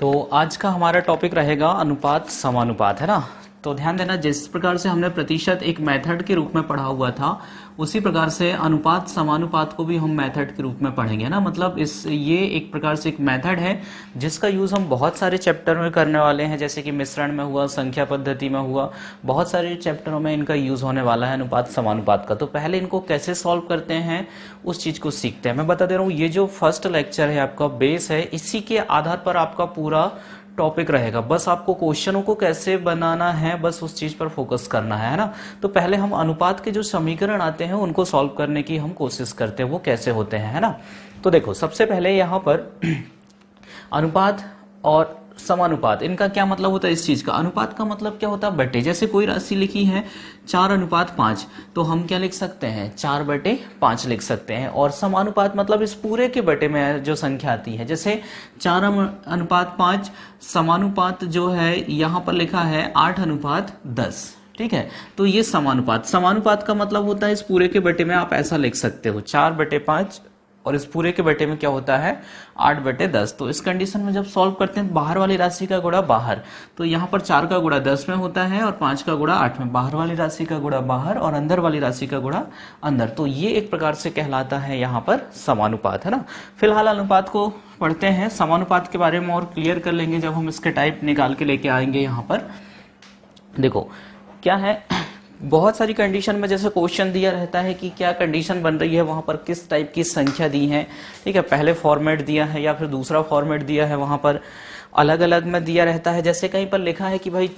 तो आज का हमारा टॉपिक रहेगा अनुपात समानुपात, है ना। तो ध्यान देना, जिस प्रकार से हमने प्रतिशत एक मेथड के रूप में पढ़ा हुआ था, उसी प्रकार से अनुपात समानुपात को भी हम मेथड के रूप में पढ़ेंगे ना। मतलब ये एक प्रकार से एक मेथड है जिसका यूज हम बहुत सारे चैप्टर में करने वाले हैं, जैसे कि मिश्रण में हुआ, संख्या पद्धति में हुआ, बहुत सारे चैप्टरों में इनका यूज होने वाला है अनुपात समानुपात का। तो पहले इनको कैसे सॉल्व करते हैं उस चीज को सीखते हैं। मैं बता दे रहा हूँ, ये जो फर्स्ट लेक्चर है आपका बेस है, इसी के आधार पर आपका पूरा टॉपिक रहेगा। बस आपको क्वेश्चनों को कैसे बनाना है, बस उस चीज पर फोकस करना है ना। तो पहले हम अनुपात के जो समीकरण आते हैं उनको सॉल्व करने की हम कोशिश करते हैं, वो कैसे होते हैं, है ना। तो देखो, सबसे पहले यहाँ पर अनुपात और समानुपात, इनका क्या मतलब होता है इस चीज का। अनुपात का मतलब क्या होता है, बटे। जैसे कोई राशि लिखी है 4:5, तो हम क्या लिख सकते हैं, 4/5 लिख सकते हैं। और समानुपात मतलब इस पूरे के बटे में जो संख्या आती है, जैसे 4:5, समानुपात जो है यहाँ पर लिखा है 8:10, ठीक है। तो ये समानुपात का मतलब होता है इस पूरे के बटे में आप ऐसा लिख सकते हो 4/5, और इस पूरे के बटे में क्या होता है 8/10। तो इस कंडीशन में जब सॉल्व करते हैं, बाहर वाली राशि का गुणा बाहर, तो यहाँ पर 4 का गुणा 10 में होता है और 5 का गुणा 8 में। बाहर वाली राशि का गुणा बाहर और अंदर वाली राशि का गुणा अंदर। तो ये एक प्रकार से कहलाता है यहाँ पर समानुपात, है ना। फिलहाल अनुपात को पढ़ते हैं, समानुपात के बारे में और क्लियर कर लेंगे जब हम इसके टाइप निकाल के लेके आएंगे। यहाँ पर देखो क्या है, बहुत सारी कंडीशन में जैसे क्वेश्चन दिया रहता है कि क्या कंडीशन बन रही है, वहां पर किस टाइप की संख्या दी है, ठीक है। पहले फॉर्मेट दिया है या फिर दूसरा फॉर्मेट दिया है, वहां पर अलग अलग में दिया रहता है। जैसे कहीं पर लिखा है कि भाई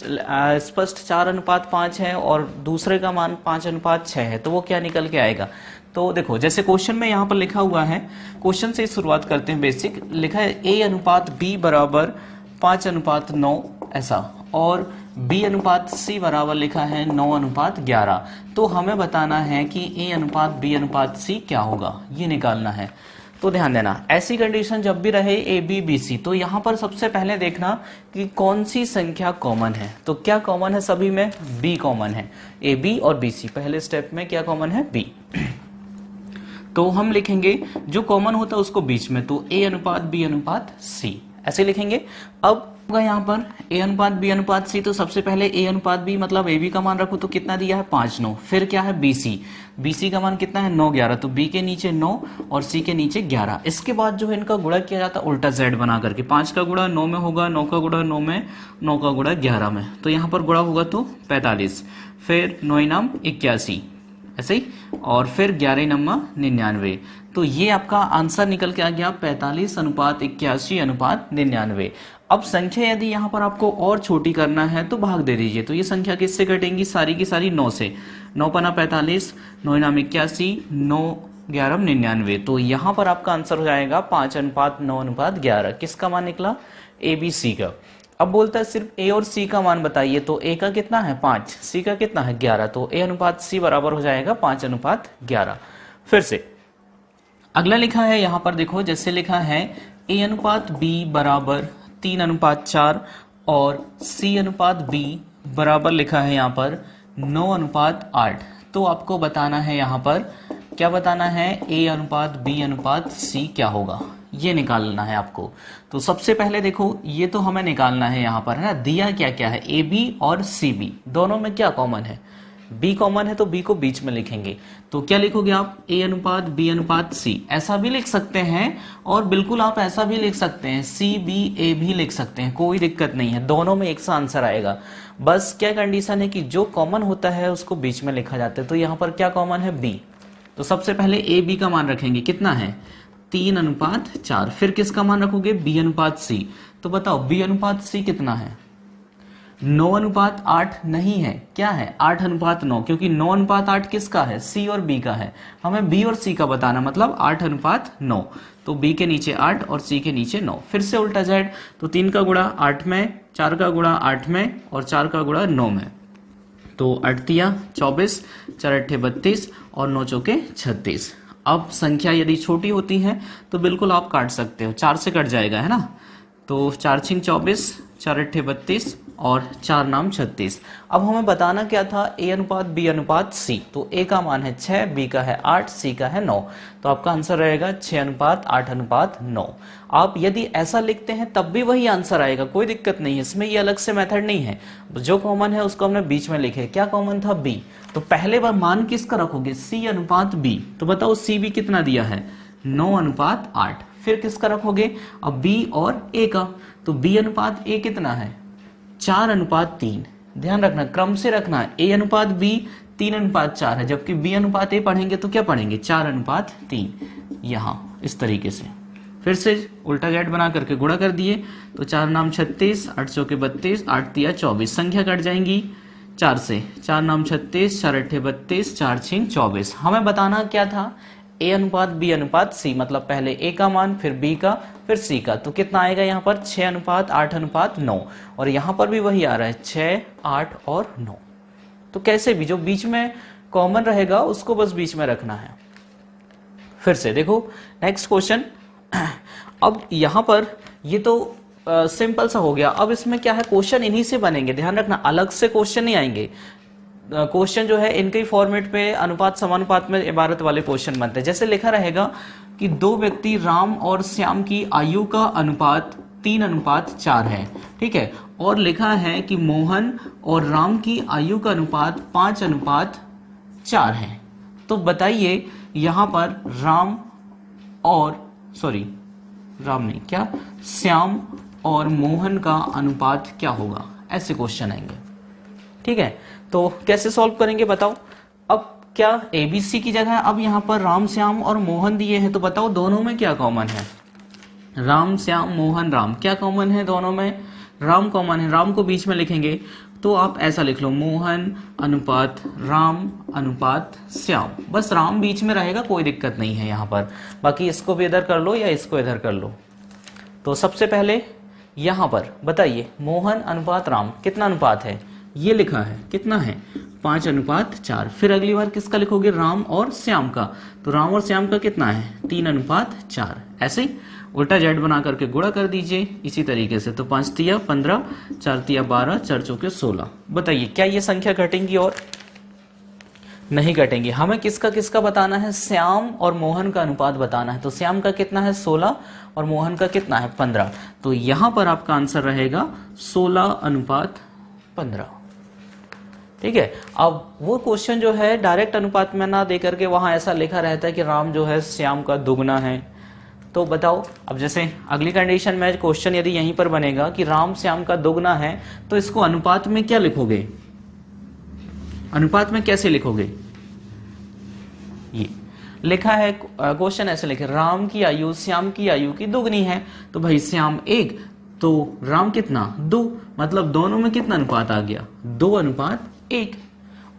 स्पष्ट 4:5 है और दूसरे का मान 5:6 है, तो वो क्या निकल के आएगा। तो देखो, जैसे क्वेश्चन में यहाँ पर लिखा हुआ है, क्वेश्चन से शुरुआत करते हैं। बेसिक लिखा है A/B बराबर 5:9 ऐसा, और B/C बराबर लिखा है 9:11। तो हमें बताना है कि A/B/C क्या होगा, ये निकालना है। तो ध्यान देना, ऐसी कंडीशन जब भी रहे AB/BC, तो यहाँ पर सबसे पहले देखना कि कौन सी संख्या कॉमन है। तो क्या कॉमन है सभी में, B कॉमन है। AB और BC, पहले स्टेप में क्या कॉमन है, B। तो हम लिखेंगे जो कॉमन होता है उसको बीच में, तो A/B/C ऐसे लिखेंगे। अब यहाँ पर A/B/C, तो सबसे पहले A/B मतलब AB का मान रखो, तो कितना दिया है 5/9। फिर क्या है BC का मान कितना है 9/11, तो B के नीचे 9 और C के नीचे 11। इसके बाद जो है इनका गुणा किया जाता है उल्टा Z बना करके, 5 का गुणा 9 में होगा, 9 का गुणा 9 में, 9 का गुणा 11 में। तो यहाँ पर गुणा होगा तो 45, फिर 9 81 ऐसे ही, और फिर 11 99। तो ये आपका आंसर निकल के आ गया 45:81:99। अब संख्या यदि यहाँ पर आपको और छोटी करना है तो भाग दे दीजिए। तो ये संख्या किससे कटेंगी, सारी की सारी 9 से। 9×5 45, 9×81, 9×11 99। तो यहाँ पर आपका आंसर हो जाएगा 5:9:11। किसका मान निकला, ABC का। अब बोलता है सिर्फ A और C का मान बताइए, तो A का कितना है 5, C का कितना है 11, तो A/C बराबर हो जाएगा 5:11। फिर से अगला लिखा है यहाँ पर, देखो जैसे लिखा है A/B बराबर 3:4 और C/B बराबर लिखा है यहाँ पर 9:8। तो आपको बताना है यहाँ पर, क्या बताना है, A/B/C क्या होगा, ये निकालना है आपको। तो सबसे पहले देखो, ये तो हमें निकालना है यहाँ पर, है ना। दिया क्या क्या है, AB और CB दोनों में क्या कॉमन है, B कॉमन है, तो B को बीच में लिखेंगे। तो क्या लिखोगे आप, A/B/C ऐसा भी लिख सकते हैं, और बिल्कुल आप ऐसा भी लिख सकते हैं, CBA भी लिख सकते हैं, कोई दिक्कत नहीं है, दोनों में एक सा आंसर आएगा। बस क्या कंडीशन है कि जो कॉमन होता है उसको बीच में लिखा जाता है। तो यहाँ पर क्या कॉमन है, B। तो सबसे पहले AB का मान रखेंगे, कितना है 3:4। फिर किसका मान रखोगे, B/C। तो बताओ B/C कितना है, 9:8 नहीं है, क्या है 8:9, क्योंकि 9:8 किसका है, C और B का है। हमें B और C का बताना, मतलब 8:9। तो B के नीचे 8 और C के नीचे 9। फिर से उल्टा Z, तो 3 का गुणा 8 में, 4 का गुणा 8 में और 4 का गुणा 9 में। तो 8×3 24, 4×8 32 और 9×4 36। अब संख्या यदि छोटी होती है तो बिल्कुल आप काट सकते हो, 4 से कट जाएगा, है ना। तो 4 छिंग 24, 4 अट्ठे 32 और 4 नाम 36। अब हमें बताना क्या था, ए अनुपात बी अनुपात सी। तो ए का मान है 6, बी का है 8, सी का है 9। तो आपका आंसर रहेगा 6 अनुपात 8 अनुपात 9। आप यदि ऐसा लिखते हैं तब भी वही आंसर आएगा, कोई दिक्कत नहीं है, इसमें ये अलग से मेथड नहीं है। जो कॉमन है उसको हमने बीच में लिखे। क्या कॉमन था, बी। तो पहले बार मान किसका रखोगे, सी अनुपात बी। तो बताओ सी बी कितना दिया है, 9 अनुपात 8। फिर किसका रखोगे, अब बी और ए का। तो बी अनुपात ए कितना है, 4 अनुपात 3। ध्यान रखना, क्रम से रखना, ए अनुपात बी 3 अनुपात 4 है, जबकि बी अनुपात ए पढ़ेंगे तो क्या पढ़ेंगे, 4 अनुपात 3। यहां इस तरीके से फिर से उल्टा गेट बना करके गुणा कर दिए। तो 4 नाम 36, 8 चौके 32, 8 तिया 24। संख्या कट जाएंगी 4 से, 4 नाम 36, 4 अट्ठे 32, 4 छिंग 24। हमें बताना क्या था, ए अनुपात बी अनुपात सी, मतलब पहले ए का मान, फिर बी का, फिर सी का। तो कितना आएगा यहाँ पर, 6 अनुपात 8 अनुपात 9। और यहाँ पर भी वही आ रहा है, 6, 8 और 9। तो कैसे भी जो बीच में कॉमन रहेगा उसको बस बीच में रखना है। फिर से देखो नेक्स्ट क्वेश्चन। अब यहाँ पर ये तो सिंपल सा हो गया। अब इसमें क्या है, क्वेश्चन इन्हीं से बनेंगे, ध्यान रखना, अलग से क्वेश्चन नहीं आएंगे। क्वेश्चन जो है इनके फॉर्मेट पे अनुपात समानुपात में इबारत वाले क्वेश्चन बनते हैं। जैसे लिखा रहेगा कि 2 व्यक्ति राम और श्याम की आयु का अनुपात 3 अनुपात 4 है, ठीक है। और लिखा है कि मोहन और राम की आयु का अनुपात 5 अनुपात 4 है। तो बताइए यहां पर श्याम और मोहन का अनुपात क्या होगा, ऐसे क्वेश्चन आएंगे, ठीक है। तो कैसे सॉल्व करेंगे बताओ। अब क्या एबीसी की जगह अब यहां पर राम श्याम और मोहन दिए हैं, तो बताओ दोनों में क्या कॉमन है, राम श्याम मोहन राम, क्या कॉमन है दोनों में, राम कॉमन है। राम को बीच में लिखेंगे तो आप ऐसा लिख लो, मोहन अनुपात राम अनुपात श्याम। बस राम बीच में रहेगा, कोई दिक्कत नहीं है यहाँ पर। बाकी इसको भी इधर कर लो या इसको इधर कर लो। तो सबसे पहले यहां पर बताइए, मोहन अनुपात राम कितना अनुपात है, ये लिखा है, कितना है, 5 अनुपात 4। फिर अगली बार किसका लिखोगे, राम और श्याम का। तो राम और श्याम का कितना है, 3 अनुपात 4। ऐसे ही उल्टा जेड बना करके गुणा कर दीजिए इसी तरीके से। तो 5 तिया 15, 4 तिया 12, 4 चौके 16। बताइए क्या ये संख्या घटेंगी और नहीं घटेंगी। हमें किसका किसका बताना है, श्याम और मोहन का अनुपात बताना है। तो श्याम का कितना है 16 और मोहन का कितना है 15। तो यहां पर आपका आंसर रहेगा 16 अनुपात 15, ठीक है। अब वो क्वेश्चन जो है डायरेक्ट अनुपात में ना दे करके वहां ऐसा लिखा रहता है कि राम जो है श्याम का दुगना है। तो बताओ, अब जैसे अगली कंडीशन में क्वेश्चन यदि यहीं पर बनेगा कि राम श्याम का दुगना है, तो इसको अनुपात में क्या लिखोगे, अनुपात में कैसे लिखोगे, ये लिखा है क्वेश्चन ऐसे लिखे, राम की आयु श्याम की आयु की दुगनी है। तो भाई श्याम 1 तो राम कितना 2, मतलब दोनों में कितना अनुपात आ गया, 2 अनुपात 1।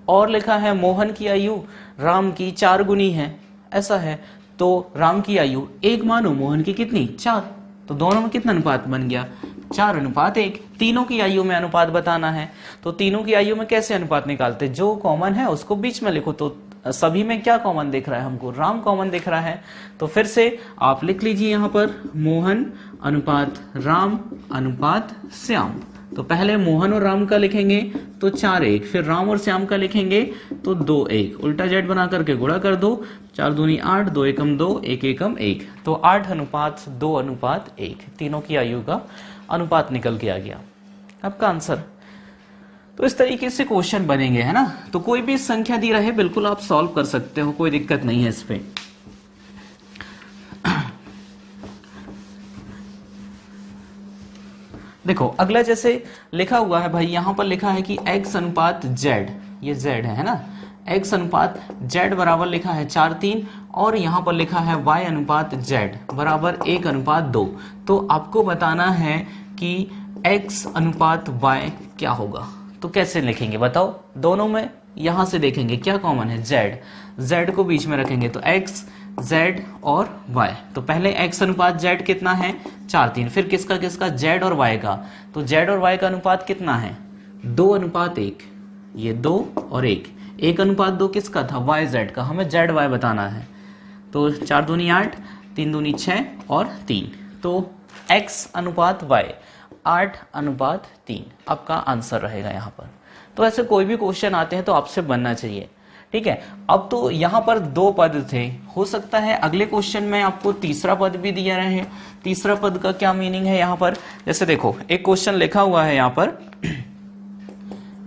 और लिखा है मोहन की आयु राम की 4 गुनी है, ऐसा है। तो राम की आयु 1 मानो, मोहन की कितनी 4, तो दोनों में कितना अनुपात बन गया 4 अनुपात 1। तीनों की आयु में अनुपात बताना है, तो तीनों की आयु में कैसे अनुपात निकालते, जो कॉमन है उसको बीच में लिखो। तो सभी में क्या कॉमन दिख रहा है हमको, राम कॉमन दिख रहा है। तो फिर से आप लिख लीजिए यहां पर मोहन अनुपात राम अनुपात श्याम। तो पहले मोहन और राम का लिखेंगे तो 4 1, फिर राम और श्याम का लिखेंगे तो 2 1। उल्टा जेड बना करके गुणा कर दो, 4 दूनी 8, 2 एकम 2, 1 एकम 1। तो 8 अनुपात 2 अनुपात 1, तीनों की आयु का अनुपात निकल के आ गया आपका आंसर। तो इस तरीके से क्वेश्चन बनेंगे, है ना। तो कोई भी संख्या दी रहे बिल्कुल आप सॉल्व कर सकते हो, कोई दिक्कत नहीं है इस पे। देखो अगला जैसे लिखा हुआ है भाई, यहां पर लिखा है कि x अनुपात z, ये z है ना, x अनुपात z बराबर लिखा है 4 3, और यहां पर लिखा है y अनुपात z बराबर 1 अनुपात 2। तो आपको बताना है कि x अनुपात y क्या होगा। तो कैसे लिखेंगे बताओ, दोनों में यहां से देखेंगे क्या कॉमन है, z को बीच में रखेंगे। तो x z और y, तो पहले x अनुपात z कितना है 4 3, फिर किसका किसका z और y का। तो z और y का अनुपात कितना है 2 अनुपात 1, ये 2 और 1, 1 अनुपात 2 किसका था y z का, हमें z y बताना है। तो 4 दूनी 8, 3 दूनी 6 और 3। तो x अनुपात y 8:3 आपका आंसर रहेगा यहाँ पर। तो ऐसे कोई भी क्वेश्चन आते हैं तो आपसे बनना चाहिए, ठीक है। अब तो यहाँ पर 2 पद थे, हो सकता है अगले क्वेश्चन में आपको तीसरा पद भी दिया रहे। तीसरा पद का क्या मीनिंग है यहाँ पर, जैसे देखो एक क्वेश्चन लिखा हुआ है यहाँ पर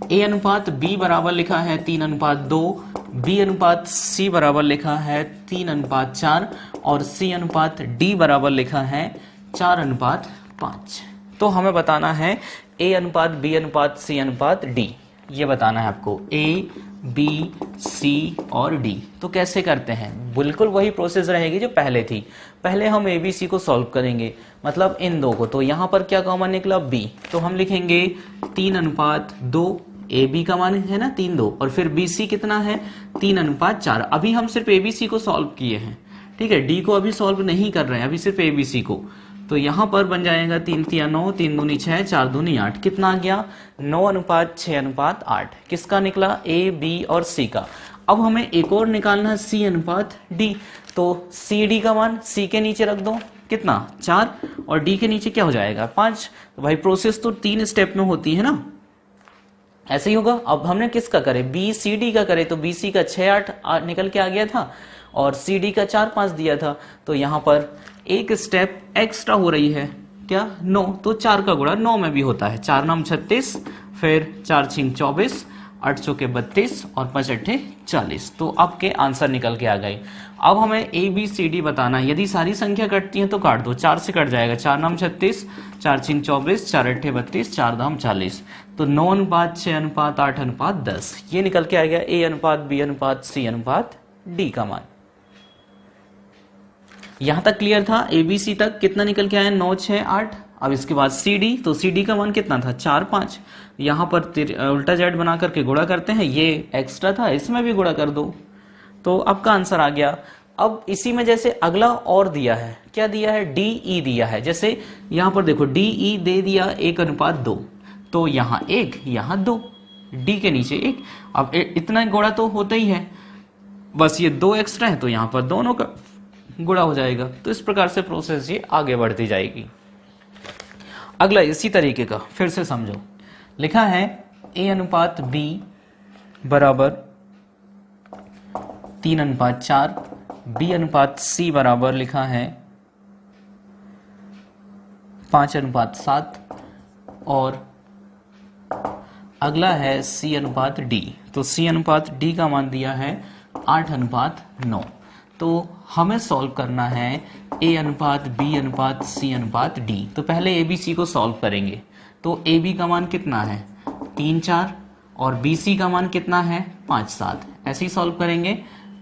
a अनुपात b बराबर लिखा है 3:2, b अनुपात c बराबर लिखा है 3:4 और c अनुपात d बराबर लिखा है 4:5। तो हमें बताना है a अनुपात b अनुपात c अनुपात d, ये बताना है आपको a b c और d। तो कैसे करते हैं, बिल्कुल वही प्रोसेस रहेगी जो पहले थी। पहले हम a b c को सॉल्व करेंगे, मतलब इन दो को। तो यहाँ पर क्या कॉमन निकला b, तो हम लिखेंगे 3:2, ए बी का मान है ना 3:2 और फिर बी सी कितना है 3:4। अभी हम सिर्फ ए बी सी को सॉल्व किए हैं, ठीक है, डी को अभी सॉल्व नहीं कर रहे हैं, अभी सिर्फ ए बी सी को। तो यहाँ पर बन जाएगा 3×3=9, 3×2=6, 4×2=8, कितना आ गया 9:6:8। किसका निकला, ए बी और सी का। अब हमें एक और निकालना है सी अनुपात डी। तो सी डी का मान सी के नीचे रख दो, कितना 4 और डी के नीचे क्या हो जाएगा 5। तो भाई प्रोसेस तो 3 स्टेप में होती है ना, ऐसे ही होगा। अब हमने किसका करे, बी सी डी का करे, तो बी सी का 6-8 निकल के आ गया था और सी डी का 4-5 दिया था। तो यहाँ पर एक स्टेप एक्स्ट्रा हो रही है, क्या 9। तो 4 का गुणा 9 में भी होता है, 4×9 36, फिर 4×6 24, 8×4 32 और 5×8 40। तो आपके आंसर निकल के आ गए। अब हमें ए बी सी डी बताना है। यदि सारी संख्या कटती है तो काट दो, 4 से कट जाएगा, 4×9 36, 4×6 24, 4×8 32, 4×2 40। तो 9:6:8:10 ये निकल के आ गया ए अनुपात बी अनुपात सी अनुपात डी का मान। यहां तक क्लियर था, ए बी सी तक कितना निकल के आया 9, 6, 8। अब इसके बाद सी डी, तो सी डी का मान कितना था 4, 5। यहां पर उल्टा जेड बना करके गुणा करते हैं, ये एक्स्ट्रा था इसमें भी गुणा कर दो, तो आपका आंसर आ गया। अब इसी में जैसे अगला और दिया है, क्या दिया है डी ई दिया है। जैसे यहां पर देखो डी ई दे दिया 1:2, तो यहां 1 यहां 2, डी के नीचे 1। अब इतना गुणा तो होता ही है, बस ये 2 एक्स्ट्रा है तो यहां पर दोनों का गुणा हो जाएगा। तो इस प्रकार से प्रोसेस ये आगे बढ़ती जाएगी। अगला इसी तरीके का फिर से समझो, लिखा है ए अनुपात बी बराबर 3:4, बी अनुपात सी बराबर लिखा है 5:7 और अगला है सी अनुपात डी। तो सी अनुपात डी का मान दिया है 8:9। तो हमें सॉल्व करना है ए अनुपात बी अनुपात सी अनुपात डी। तो पहले ए बी सी को सॉल्व करेंगे। तो ए बी का मान कितना है 3, 4 और बी सी का मान कितना है 5, 7। ऐसे ही सॉल्व करेंगे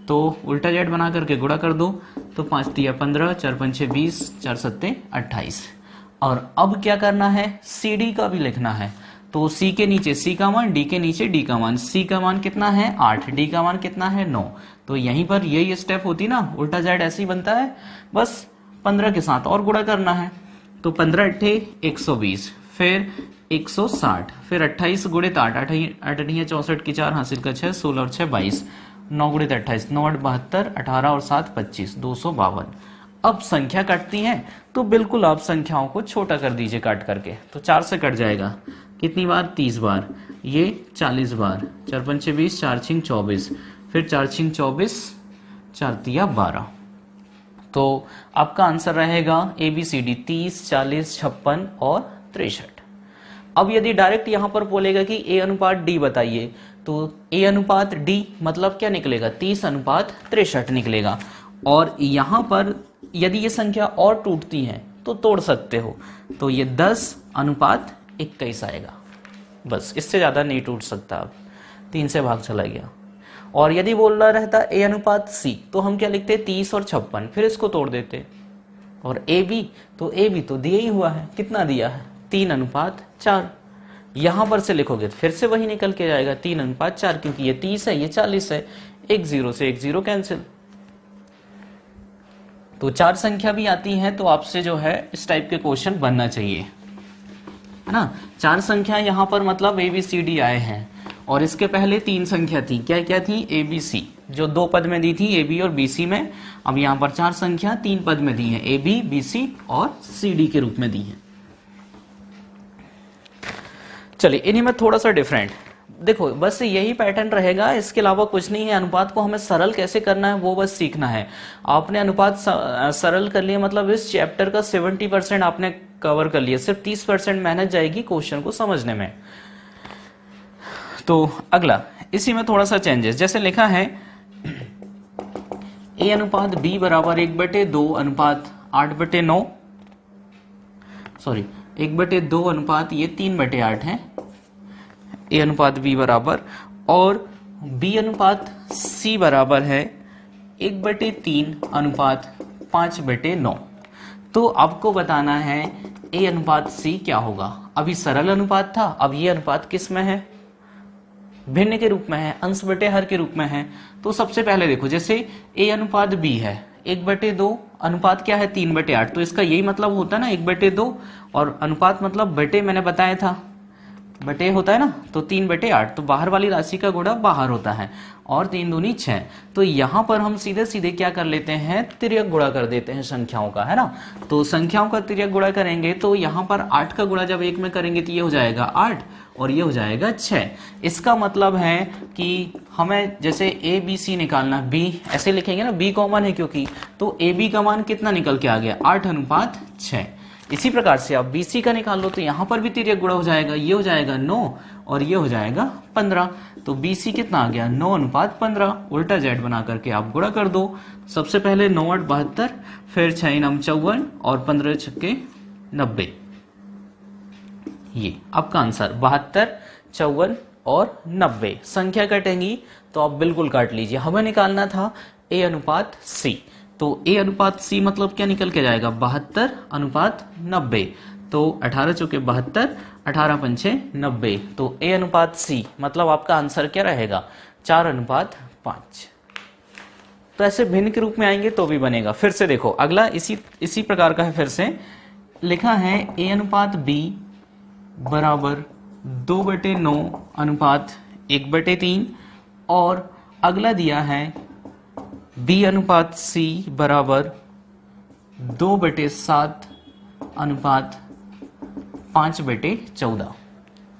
तो उल्टा जेड बना करके गुणा कर दो, तो 5 × 15, 4×5 20, 4×7 28। और अब क्या करना है सी डी का भी लिखना है। तो सी के नीचे सी का मान, डी के नीचे डी का मान। सी का मान कितना है 8, डी का मान कितना है 9। तो यहीं पर यही स्टेप होती ना, उल्टा जेड ऐसे ही बनता है, बस 15 के साथ और गुणा करना है। तो 15×8 120, फिर 160, फिर 28 × 8, 8 64 की 4 हासिल का 6, 16 और 6 22, 9 × 28 9 8 72, 18 और 7 25, 252। अब संख्या कटती है तो बिल्कुल आप संख्याओं को छोटा कर दीजिए काट करके। तो 4 से कट जाएगा, कितनी बार 30 बार, ये 40 बार, 4×5 20, 4×6 24, फिर 4×6 24, 4×3 12। तो आपका आंसर रहेगा ए बी सी डी 30, 40, 56 और 63। अब यदि डायरेक्ट यहां पर बोलेगा कि ए अनुपात डी बताइए, तो ए अनुपात डी मतलब क्या निकलेगा 30:63 निकलेगा। और यहां पर यदि ये संख्या और टूटती है तो तोड़ सकते हो, तो ये 10:21 आएगा। बस इससे ज्यादा नहीं टूट सकता। अब 3 से भाग चला गया। और यदि बोल रहा रहता ए अनुपात सी, तो हम क्या लिखते 30 और 56, फिर इसको तोड़ देते। और ए बी, तो ए बी तो दिया ही हुआ है, कितना दिया है 3:4। यहां पर से लिखोगे फिर से वही निकल के जाएगा 3:4, क्योंकि ये 30 है ये 40 है, एक 0 से एक 0 कैंसिल। तो 4 संख्या भी आती है तो आपसे जो है इस टाइप के क्वेश्चन बनना चाहिए, है ना। 4 संख्या यहाँ पर मतलब ए बी सी डी आए हैं, और इसके पहले 3 संख्या थी, क्या क्या थी ए बी सी। जो 2 पद में दी थी ए बी और बी सी में, अब यहां पर 4 संख्या 3 पद में दी है, ए बी बी सी और सी डी के रूप में दी है। चलिए इन्हीं में थोड़ा सा डिफरेंट, देखो बस यही पैटर्न रहेगा, इसके अलावा कुछ नहीं है। अनुपात को हमें सरल कैसे करना है वो बस सीखना है। आपने अनुपात सरल कर लिया मतलब इस चैप्टर का 70% आपने कवर कर लिया, सिर्फ 30% मेहनत जाएगी क्वेश्चन को समझने में। तो अगला इसी में थोड़ा सा चेंजेस, जैसे लिखा है ए अनुपात बी बराबर 1/2 अनुपात 8/9, सॉरी 1/2 अनुपात ये 3/8 है, ए अनुपात बी बराबर, और बी अनुपात सी बराबर है 1/3 अनुपात 5/9। तो आपको बताना है ए अनुपात सी क्या होगा। अभी सरल अनुपात था, अब ये अनुपात किस में है, भिन्न के रूप में है, अंश बटे हर के रूप में है। तो सबसे पहले देखो, जैसे ए अनुपात बी है 1/2, अनुपात क्या है 3/8, तो इसका यही मतलब होता है ना 1/2, और अनुपात मतलब बटे मैंने बताया था, बटे होता है ना, तो 3/8, तो बाहर वाली राशि का गुणा बाहर होता है, और 3 दूनी 6। तो यहां पर हम सीधे सीधे क्या कर लेते हैं, तिर्यक गुणा कर देते हैं संख्याओं का, है ना। तो संख्याओं का तिर्यक गुणा करेंगे तो यहां पर 8 का गुणा जब 1 में करेंगे तो ये हो जाएगा 8 और ये हो जाएगा 6। इसका मतलब है कि हमें जैसे ए बी सी निकालना, बी ऐसे लिखेंगे ना, बी कॉमन है क्योंकि, तो ए बी का मान कितना निकल के आ गया 8/6। इसी प्रकार से आप BC का निकाल लो तो यहां पर भी तिर्यक गुणा हो जाएगा, ये हो जाएगा 9 और ये हो जाएगा 15। तो BC कितना आ गया 9/15। उल्टा जेड बना करके आप गुणा कर दो। सबसे पहले 9 8 72, फिर 6 9 54 और 15 6 90। ये आपका आंसर 72, 54 और 90 संख्या कटेंगी तो आप बिल्कुल काट लीजिए। हमें निकालना था ए अनुपात सी, तो ए अनुपात सी मतलब क्या निकल के जाएगा 72/90। तो 18 चौके 72, 18 पंचे 90। तो ए अनुपात सी मतलब आपका आंसर क्या रहेगा 4/5। तो ऐसे भिन्न के रूप में आएंगे तो भी बनेगा। फिर से देखो अगला इसी प्रकार का है, फिर से लिखा है ए अनुपात बी बराबर 2/9 अनुपात 1/3, और अगला दिया है बी अनुपात सी बराबर 2/7 अनुपात 5/14।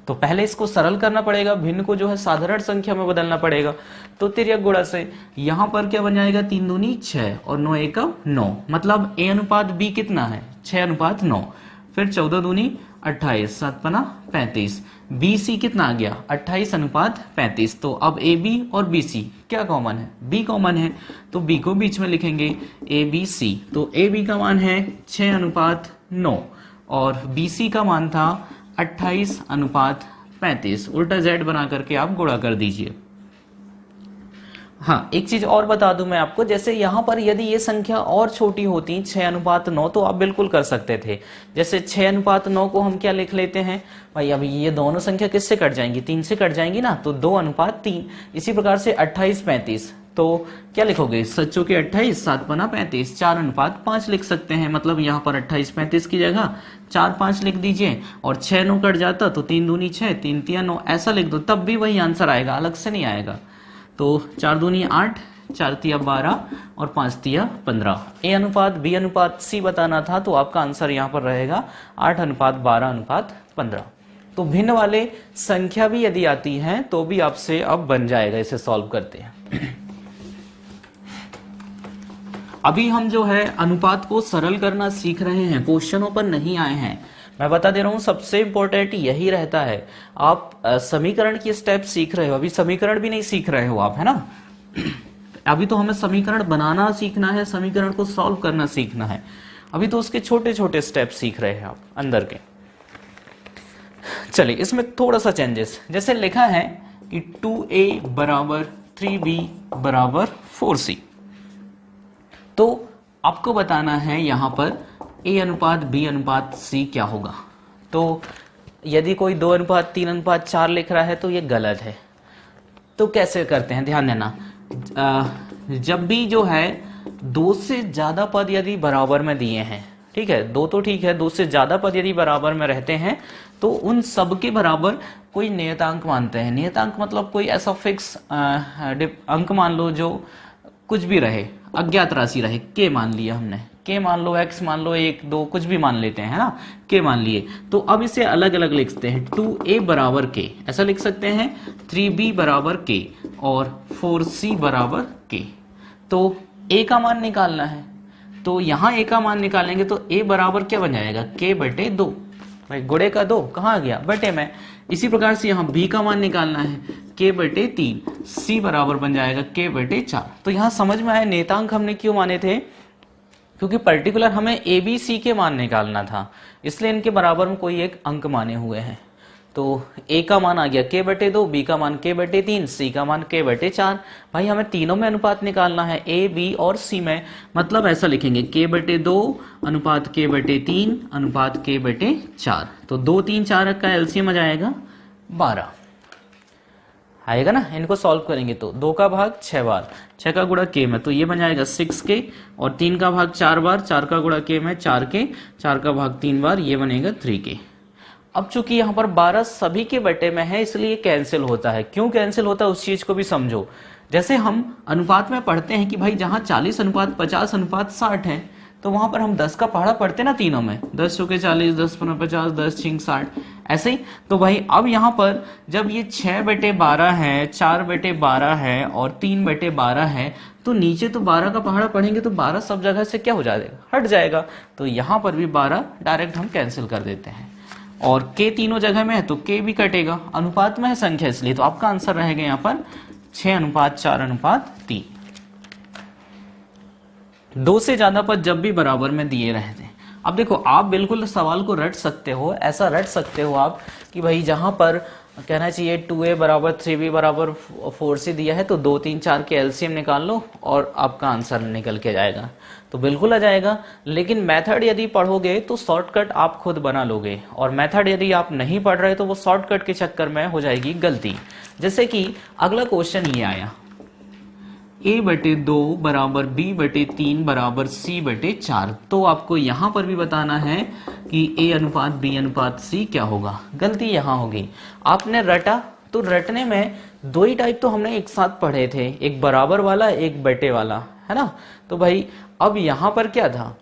तो पहले इसको सरल करना पड़ेगा, भिन्न को जो है साधारण संख्या में बदलना पड़ेगा। तो तिर्यक गुणा से यहां पर क्या बन जाएगा 3 दूनी 6 और 9 1 9, मतलब ए अनुपात बी कितना है 6/9, फिर 14 दूनी 28, 7 पना 35, BC कितना आ गया 28/35। तो अब AB और BC क्या कॉमन है, B कॉमन है, तो B को बीच में लिखेंगे ABC। तो AB का मान है 6/9 और BC का मान था 28/35। उल्टा Z बना करके आप गुणा कर दीजिए। हाँ, एक चीज और बता दूं मैं आपको, जैसे यहां पर यदि ये संख्या और छोटी होती 6/9 तो आप बिल्कुल कर सकते थे। जैसे 6/9 को हम क्या लिख लेते हैं भाई, अभी ये दोनों संख्या किससे कट जाएंगी 3 से कट जाएंगी ना, तो 2/3। इसी प्रकार से 28/35, तो क्या लिखोगे 7 चौके 28, 7 पना 35, 4/5 लिख सकते हैं। मतलब यहाँ पर 28/35 की जगह 4 5 लिख दीजिए, और 6 9 कट जाता तो 3 दूनी 6, 3 3 9 ऐसा लिख दो, तब भी वही आंसर आएगा, अलग से नहीं आएगा। तो 4 दूनी 8, 4 तिया 12 और 5 तिया 15। ए अनुपात बी अनुपात सी बताना था, तो आपका आंसर यहाँ पर रहेगा 8/12/15। तो भिन्न वाले संख्या भी यदि आती है तो भी आपसे अब बन जाएगा, इसे सॉल्व करते हैं। अभी हम जो है अनुपात को सरल करना सीख रहे हैं, क्वेश्चनों पर नहीं आए हैं। मैं बता दे रहा हूं सबसे इंपॉर्टेंट यही रहता है। आप समीकरण की स्टेप सीख रहे हो, अभी समीकरण भी नहीं सीख रहे हो आप, है ना। अभी तो हमें समीकरण बनाना सीखना है, समीकरण को सॉल्व करना सीखना है। अभी तो उसके छोटे छोटे स्टेप सीख रहे हैं आप अंदर के। चलिए इसमें थोड़ा सा चेंजेस, जैसे लिखा है कि 2a बराबर 3b बराबर 4c। तो आपको बताना है यहां पर ए अनुपात बी अनुपात सी क्या होगा। तो यदि कोई 2:3:4 लिख रहा है तो ये गलत है। तो कैसे करते हैं, ध्यान देना, जब भी जो है 2 से ज्यादा पद यदि बराबर में दिए हैं, ठीक है, दो तो ठीक है, दो से ज्यादा पद यदि बराबर में रहते हैं तो उन सब के बराबर कोई नियतांक मानते हैं। नियतांक मतलब कोई ऐसा फिक्स अंक मान लो जो कुछ भी रहे, अज्ञात राशि रहे, के मान लिया हमने, के मान लो, एक्स मान लो, 1 2 कुछ भी मान लेते हैं, है ना, के मान लिए। तो अब इसे अलग अलग लिखते हैं, 2a बराबर के, ऐसा लिख सकते हैं, 3b बराबर के और 4c बराबर के। तो a का मान निकालना है, तो यहां a का मान निकालेंगे तो a बराबर क्या बन जाएगा, k बटे 2, भाई गुणे का 2 कहाँ गया, बटे में। इसी प्रकार से यहाँ b का मान निकालना है, k बटे 3, c बराबर बन जाएगा k बटे 4। तो यहाँ समझ में आया नियतांक हमने क्यों माने थे, क्योंकि पर्टिकुलर हमें a b c के मान निकालना था, इसलिए इनके बराबर में कोई एक अंक माने हुए हैं। तो a का मान आ गया k बटे 2, b का मान k बटे 3, c का मान k बटे 4। भाई हमें तीनों में अनुपात निकालना है, a b और c में, मतलब ऐसा लिखेंगे k बटे 2 अनुपात k बटे 3 अनुपात k बटे 4। तो 2 3 4 का एलसीएम आ जाएगा 12 आएगा ना। इनको सॉल्व करेंगे तो 2 का भाग 6 बार, 6 का गुणा k में, तो ये बन जाएगा 6k, और 3 का भाग 4 बार, 4 का गुणा k में 4k, 4 का भाग 3 बार, ये बनेगा 3k। अब चूंकि यहाँ पर 12 सभी के बटे में है इसलिए कैंसिल होता है। क्यों कैंसिल होता है उस चीज को भी समझो। जैसे हम अनुपात में पढ़ते हैं कि भाई जहां 40 अनुपात 50 अनुपात 60 है, तो वहां पर हम 10 का पहाड़ा पढ़ते ना तीनों में, 10 चौके 40, 10 पंद्रह 50, 10 छिंग 60, ऐसे ही। तो भाई अब यहाँ पर जब ये 6 बटे 12 है, 4 बटे 12 है और 3 बटे 12 है, तो नीचे तो 12 का पहाड़ा पढ़ेंगे तो 12 सब जगह से क्या हो जाएगा, हट जाएगा। तो यहाँ पर भी 12 डायरेक्ट हम कैंसिल कर देते हैं, और के तीनों जगह में है तो के भी कटेगा, अनुपात में है संख्या इसलिए। तो आपका आंसर रहेगा यहाँ पर 6 अनुपात 4 अनुपात 3। 2 से ज्यादा पद जब भी बराबर में दिए रहते हैं। अब देखो आप बिल्कुल सवाल को रट सकते हो, ऐसा रट सकते हो आप कि भाई जहां पर कहना चाहिए 2a बराबर 3b बराबर 4c दिया है तो 2 3 4 के एलसीएम निकाल लो और आपका आंसर निकल के जाएगा, तो बिल्कुल आ जाएगा। लेकिन मेथड यदि पढ़ोगे तो शॉर्टकट आप खुद बना लोगे, और मेथड यदि आप नहीं पढ़ रहे तो वो शॉर्टकट के चक्कर में हो जाएगी गलती। जैसे कि अगला क्वेश्चन ये आया, a बटे 2 बराबर b बटे 3 बराबर c बटे 4। तो आपको यहां पर भी बताना है कि a अनुपात b अनुपात c क्या होगा। गलती यहां होगी, आपने रटा तो रटने में दो ही टाइप तो हमने एक साथ पढ़े थे, एक बराबर वाला एक बटे वाला, है ना। तो भाई अब यहां पर क्या था,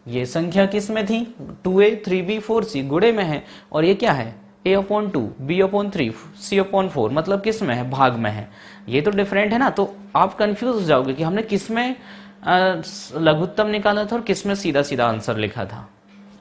ये संख्या किस में थी, 2a 3b 4c गुणे में है, और ये क्या है a/2 b/3 c/4, मतलब किस में है, भाग में है। ये तो डिफरेंट है ना, तो आप कंफ्यूज हो जाओगे कि हमने किस में लघुत्तम निकाला था और किस में सीधा सीधा आंसर लिखा था,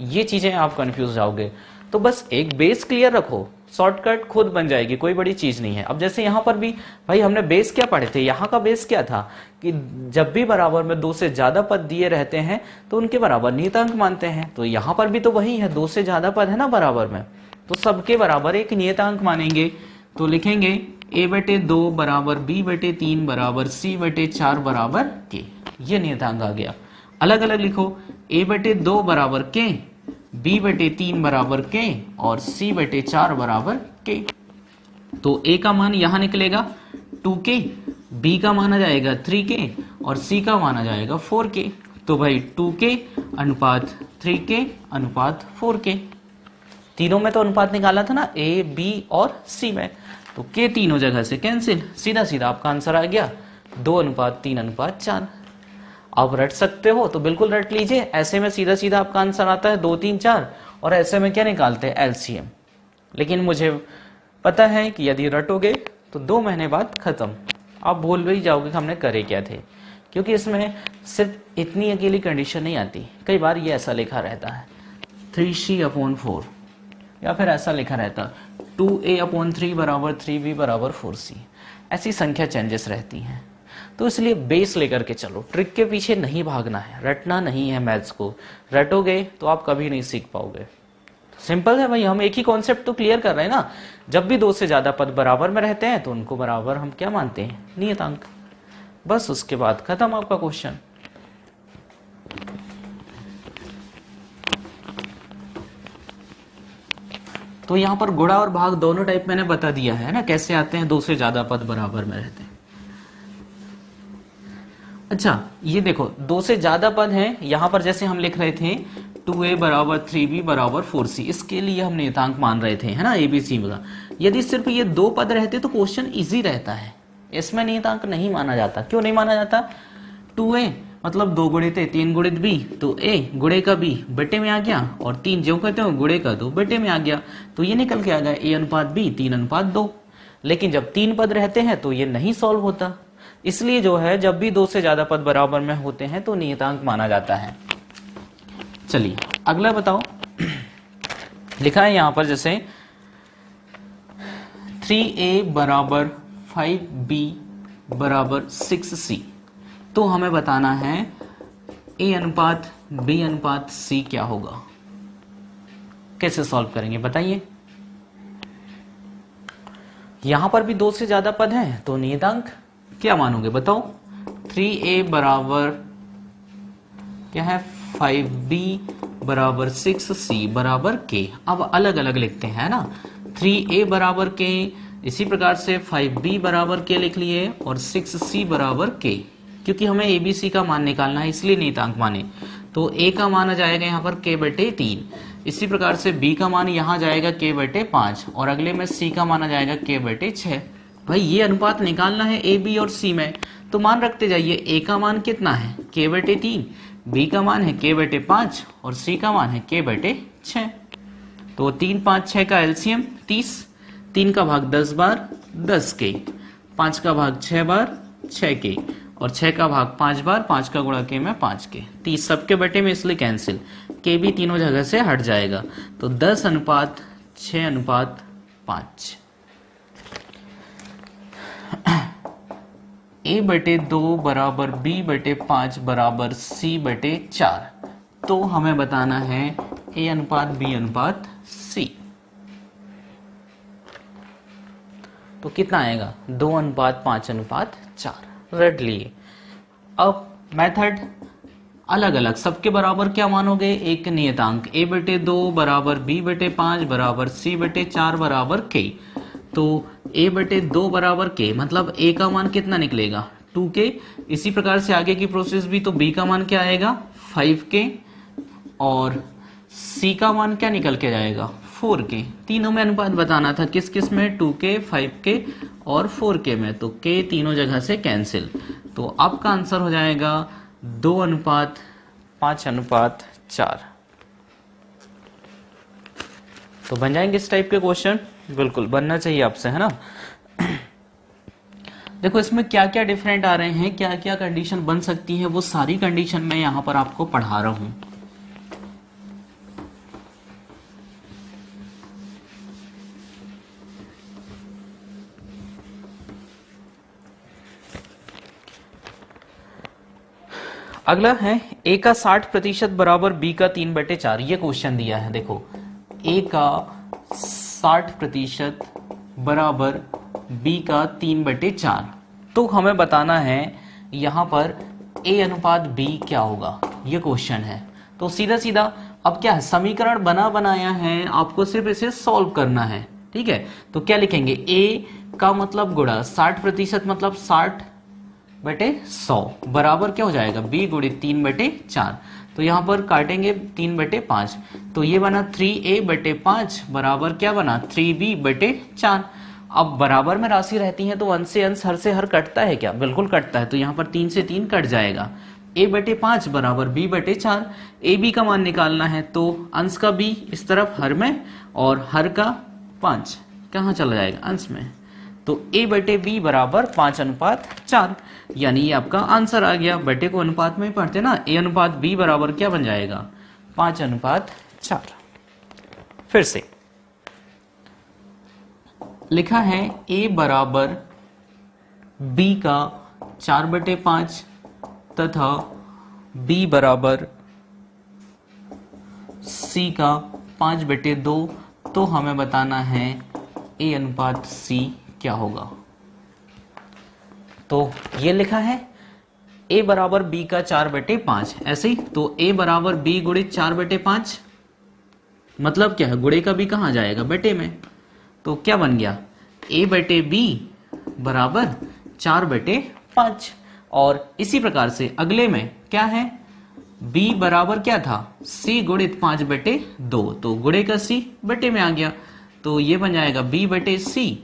ये चीजें आप कंफ्यूज जाओगे। तो बस एक बेस क्लियर रखो, शॉर्टकट खुद बन जाएगी, कोई बड़ी चीज नहीं है। अब जैसे यहाँ पर भी भाई हमने बेस क्या पढ़े थे, यहाँ का बेस क्या था कि जब भी बराबर में 2 से ज्यादा पद दिए रहते हैं तो उनके बराबर नियतांक मानते हैं। तो यहाँ पर भी तो वही है, 2 से ज्यादा पद है ना बराबर में, तो सबके बराबर एक नियतांक मानेंगे। तो लिखेंगे a बटे 2 बराबर b बटे 3 बराबर c बटे 4 बराबर k, ये नियतांक आ गया। अलग अलग लिखो, a बटे 2 बराबर k, b बटे 3 बराबर k और c बटे 4 बराबर k। तो a का मान यहां निकलेगा 2k, b का मान आ जाएगा 3k और c का मान आ जाएगा 4k। तो भाई 2k अनुपात 3k अनुपात 4k, तीनों में तो अनुपात निकाला था ना a b और c में, तो k तीनों जगह से कैंसिल, सीधा सीधा आपका आंसर आ गया 2 अनुपात 3 अनुपात 4। आप रट सकते हो तो बिल्कुल रट लीजिए, ऐसे में सीधा सीधा आपका आंसर आता है 2 3 4, और ऐसे में क्या निकालते हैं एलसीएम। लेकिन मुझे पता है कि यदि रटोगे तो 2 महीने बाद खत्म, आप भूल भी जाओगे कि हमने करे क्या थे, क्योंकि इसमें सिर्फ इतनी अकेली कंडीशन नहीं आती। कई बार ये ऐसा लिखा रहता है 3c/4, या फिर ऐसा लिखा रहता 2a/3 बराबर 3b बराबर 4c, ऐसी संख्या चेंजेस रहती हैं। तो इसलिए बेस लेकर के चलो, ट्रिक के पीछे नहीं भागना है, रटना नहीं है मैथ्स को, रटोगे तो आप कभी नहीं सीख पाओगे। सिंपल है भाई, हम एक ही कॉन्सेप्ट तो क्लियर कर रहे हैं ना। जब भी 2 से ज्यादा पद बराबर में रहते हैं तो उनको बराबर हम क्या मानते हैं, नियतांक। बस उसके बाद खत्म आपका क्वेश्चन। तो यहां पर गुणा और भाग दोनों टाइप मैंने बता दिया है ना, कैसे आते हैं 2 से ज्यादा पद बराबर में रहते हैं। अच्छा ये देखो 2 से ज्यादा पद हैं, यहां पर जैसे हम लिख रहे थे 2a बराबर 3b बराबर 4c, इसके लिए हम नियतांक मान रहे थे, है ना, एबीसी का। यदि सिर्फ ये दो पद रहते तो क्वेश्चन इजी रहता है, इसमें नियतांक नहीं माना जाता। क्यों नहीं माना जाता? 2a मतलब 2 गुणित a 3 गुणित b, तो a गुणे का b बटे में आ गया, और 3 जो कहते हो गुणे का 2 बटे में आ गया, तो ये निकल के आ गया a अनुपात b 3 अनुपात 2। लेकिन जब 3 पद रहते हैं तो ये नहीं सॉल्व होता, इसलिए जो है जब भी 2 से ज्यादा पद बराबर में होते हैं तो नियतांक माना जाता है। चलिए अगला बताओ, लिखा है यहां पर जैसे 3a बराबर 5b बराबर 6c, तो हमें बताना है a अनुपात b अनुपात c क्या होगा। कैसे सॉल्व करेंगे बताइए। यहां पर भी 2 से ज्यादा पद हैं तो नियतांक क्या मानोगे बताओ। 3a बराबर क्या है 5b बराबर 6c बराबर k। अब अलग अलग लिखते हैं ना, 3a बराबर k, इसी प्रकार से 5b बराबर k लिख लिए और 6c बराबर k, क्योंकि हमें abc का मान निकालना है इसलिए नियतांक माने। तो a का मान आ जाएगा यहाँ पर k बटे 3, इसी प्रकार से b का मान यहाँ जाएगा k बटे 5, और अगले में c का मान आ जाएगा k बटे 6। भाई ये अनुपात निकालना है a b और c में, तो मान रखते जाइए। a का मान कितना है k बटे 3, b का मान है k बटे 5 और c का मान है k बटे 6। तो 3 5 6 का एलसीएम 30, 3 का भाग 10 बार 10 के, 5 का भाग 6 बार 6 के, और 6 का भाग 5 बार 5 का गुणा के में 5 के, 30 सबके बटे में इसलिए कैंसिल, के भी तीनों जगह से हट जाएगा। तो 10 अनुपात 6 अनुपात 5। a बटे 2 बराबर b बटे 5 बराबर c बटे 4, तो हमें बताना है a अनुपात b अनुपात c। तो कितना आएगा 2 अनुपात 5 अनुपात 4 रट लिए। अब मेथड अलग अलग, सबके बराबर क्या मानोगे, एक नियतांक a बटे 2 बराबर b बटे 5 बराबर c बटे 4 बराबर k। तो a बटे 2 बराबर k मतलब a का मान कितना निकलेगा 2k। इसी प्रकार से आगे की प्रोसेस भी, तो b का मान क्या आएगा 5k, और c का मान क्या निकल के जाएगा 4k। तीनों में अनुपात बताना था, किस किस में 2k 5k और 4k में, तो k तीनों जगह से कैंसिल। तो आपका आंसर हो जाएगा 2 अनुपात 5 अनुपात 4। तो बन जाएंगे इस टाइप के क्वेश्चन, बिल्कुल बनना चाहिए आपसे, है ना। देखो इसमें क्या क्या डिफरेंट आ रहे हैं, क्या क्या कंडीशन बन सकती है, वो सारी कंडीशन मैं यहां पर आपको पढ़ा रहा हूं। अगला है a का 60% बराबर b का 3/4। ये क्वेश्चन दिया है, देखो a का 60% बराबर b का 3/4, तो हमें बताना है यहां पर a अनुपात b क्या होगा, ये क्वेश्चन है। तो सीधा सीधा अब क्या है, समीकरण बना बनाया है, आपको सिर्फ इसे सॉल्व करना है, ठीक है। तो क्या लिखेंगे, a का मतलब गुणा 60% मतलब 60/100 बराबर क्या हो जाएगा b गुणित 3/4। तो यहां पर काटेंगे 3/5, तो ये बना 3a/5 बराबर क्या बना 3b/4। अब बराबर में राशि रहती है तो अंश से अंश हर से हर कटता है क्या, बिल्कुल कटता है। तो यहां पर 3 से 3 कट जाएगा, a/5 बराबर b/4। ए बी का मान निकालना है, तो अंश का b इस तरफ हर में और हर का 5 कहां चला जाएगा अंश में। तो a/b बराबर 5 अनुपात 4, यानी ये आपका आंसर आ गया। बटे को अनुपात में ही पढ़ते ना, a अनुपात b बराबर क्या बन जाएगा 5 अनुपात 4। फिर से लिखा है a बराबर b का 4/5 तथा b बराबर c का 5/2, तो हमें बताना है a अनुपात c क्या होगा। तो ये लिखा है a बराबर b का 4/5, ऐसे ही। तो a बराबर b गुणित 4/5 मतलब क्या है, गुणे का b कहां जाएगा बटे में। तो क्या बन गया a/b बराबर 4/5। और इसी प्रकार से अगले में क्या है b बराबर क्या था, c गुणित 5/2, तो गुणे का c बटे में आ गया, तो ये बन जाएगा b/c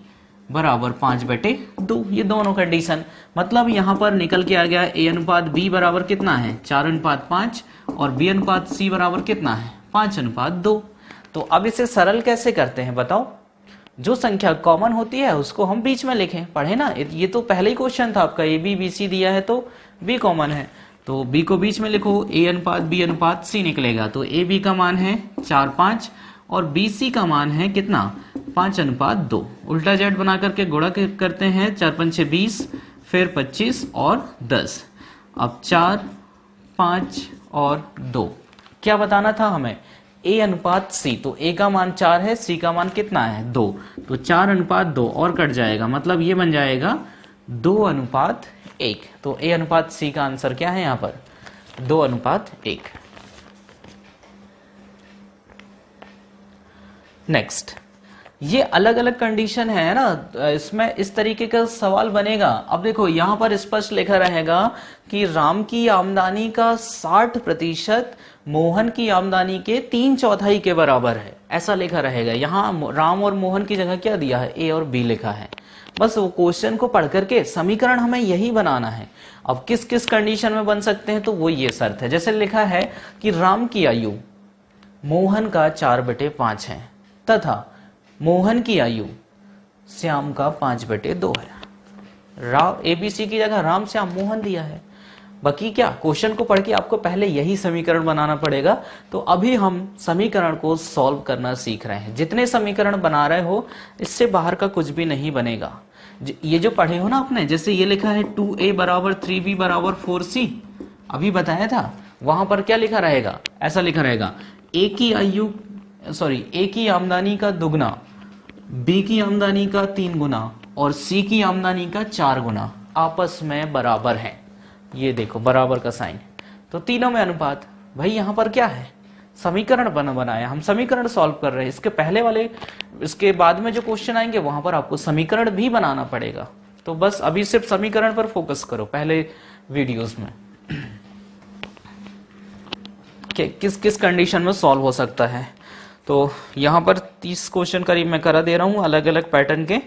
बराबर 5/2। ये दोनों कंडीशन, मतलब यहां पर निकल के आ गया a अनुपात b बराबर कितना है 4:5 और b अनुपात c बराबर कितना है 5:2। तो अब इसे सरल कैसे करते हैं बताओ। जो संख्या कॉमन होती है उसको हम बीच में लिखें, पढ़े ना, ये तो पहले ही क्वेश्चन था आपका, ए बी बी सी दिया है तो b कॉमन है, तो b को बीच में लिखो, a अनुपात b अनुपात c निकलेगा, तो a b का मान है 4:5 और b c का मान है कितना 5:2। उल्टा जेड बना करके गुणा करते हैं, 4×5 = 20, फिर 25 और 10। अब 4, 5 और 2, क्या बताना था हमें, a अनुपात c, तो a का मान 4 है, c का मान कितना है 2, तो 4:2 और कट जाएगा, मतलब ये बन जाएगा 2:1। तो a अनुपात c का आंसर क्या है यहां पर 2:1। नेक्स्ट, ये अलग अलग कंडीशन है ना, इसमें इस तरीके का सवाल बनेगा। अब देखो यहां पर स्पष्ट लिखा रहेगा कि राम की आमदनी का 60% मोहन की आमदनी के 3/4 के बराबर है, ऐसा लिखा रहेगा। यहाँ राम और मोहन की जगह क्या दिया है, ए और बी लिखा है। बस वो क्वेश्चन को पढ़ करके समीकरण हमें यही बनाना है। अब किस किस कंडीशन में बन सकते हैं, तो वो ये शर्त है, जैसे लिखा है कि राम की आयु मोहन का 4/5 है तथा मोहन की आयु श्याम का 5/2 है। राम एबीसी की जगह राम श्याम मोहन दिया है। बाकी क्या, क्वेश्चन को पढ़ के आपको पहले यही समीकरण बनाना पड़ेगा। तो अभी हम समीकरण को सॉल्व करना सीख रहे हैं। जितने समीकरण बना रहे हो इससे बाहर का कुछ भी नहीं बनेगा। ये जो पढ़े हो ना आपने, जैसे ये लिखा है 2a = 3b = 4c, अभी बताया था, वहां पर क्या लिखा रहेगा, ऐसा लिखा रहेगा a की आमदनी का दुगना, b की आमदनी का 3 गुना और c की आमदनी का 4 गुना आपस में बराबर है। ये देखो बराबर का साइन, तो तीनों में अनुपात। भाई यहां पर क्या है, समीकरण बनाया, हम समीकरण सॉल्व कर रहे हैं। इसके पहले वाले, इसके बाद में जो क्वेश्चन आएंगे वहां पर आपको समीकरण भी बनाना पड़ेगा। तो बस अभी सिर्फ समीकरण पर फोकस करो पहले वीडियोस में। किस किस कंडीशन में सॉल्व हो सकता है, तो यहाँ पर 30 क्वेश्चन करीब मैं करा दे रहा हूँ अलग अलग पैटर्न के,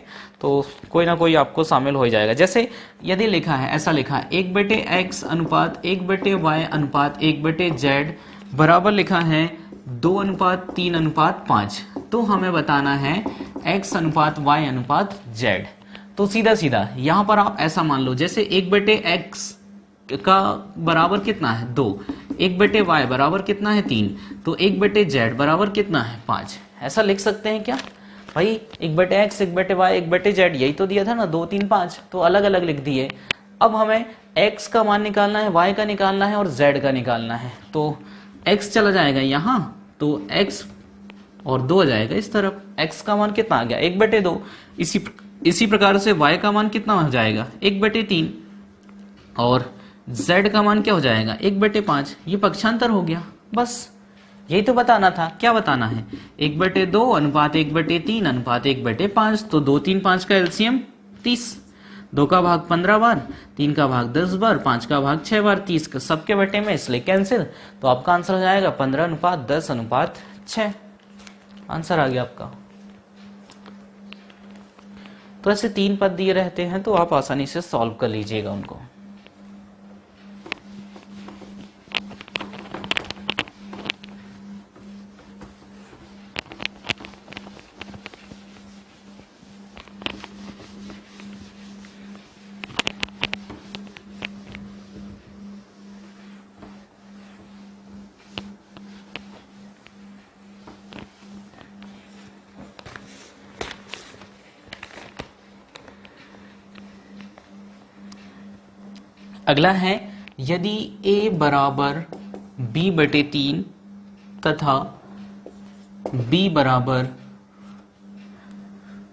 तो कोई ना कोई आपको शामिल हो जाएगा। जैसे यदि लिखा है, ऐसा लिखा है 1/x अनुपात 1/y अनुपात 1/z बराबर लिखा है 2:3:5, तो हमें बताना है x अनुपात y अनुपात z। तो सीधा सीधा यहाँ पर आप ऐसा मान लो, जैसे 1/x का बराबर कितना है 2, 1/y बराबर कितना है 3, तो 1/z बराबर कितना है 5। ऐसा लिख सकते हैं क्या भाई, 1/x 1/y 1/z यही तो दिया था ना, 2 3 5, तो अलग अलग लिख दिए। अब हमें x का मान निकालना है, y का निकालना है और z का निकालना है। तो x चला जाएगा यहाँ, तो x और 2 आ जाएगा इस तरफ। x का मान कितना आ गया 1/2। इसी प्रकार से y का मान कितना हो जाएगा 1/3 और z का मान क्या हो जाएगा 1/5। ये पक्षांतर हो गया। बस यही तो बताना था। क्या बताना है, 1/2 अनुपात 1/3 अनुपात 1/5, तो 2 3 5 का एलसीएम 30, 2 का भाग 15 बार, 3 का भाग 10 बार, 5 का भाग 6 बार, 30 का सबके बटे में, इसलिए कैंसिल। तो आपका आंसर हो जाएगा 15:10:6। आंसर आ गया आपका। तो ऐसे 3 पद दिए रहते हैं तो आप आसानी से सॉल्व कर लीजिएगा उनको। अगला है, यदि a बराबर b/3 तथा b बराबर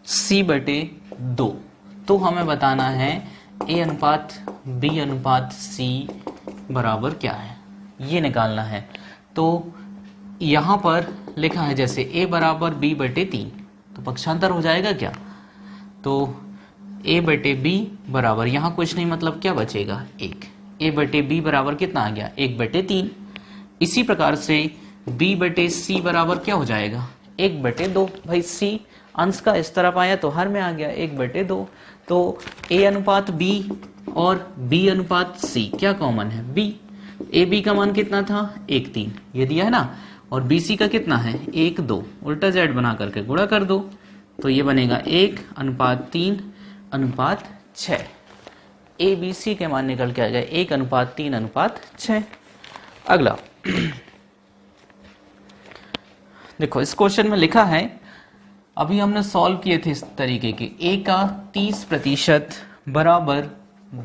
c/2, तो हमें बताना है a अनुपात b अनुपात c बराबर क्या है, ये निकालना है। तो यहां पर लिखा है जैसे a बराबर b/3, तो पक्षांतर हो जाएगा क्या, तो a/b बराबर, यहां कुछ नहीं मतलब क्या बचेगा 1, a/b बराबर कितना आ गया 1/3। इसी प्रकार से b बटे c बराबर क्या हो जाएगा, 1/2। भाई c अंश का इस तरफ आया तो हर में आ गया 1/2। तो a अनुपात b और b अनुपात c क्या कॉमन है, b। ए बी का मान कितना था, 1/3 ये दिया है ना, और बी सी का कितना है, 1/2। उल्टा जेड बना करके गुणा कर दो तो ये बनेगा 1:3:6। ए बी सी के मान निकल के आ गए 1:3:6। अगला देखो इस क्वेश्चन में लिखा है, अभी हमने सॉल्व किए थे इस तरीके के, a का 30% बराबर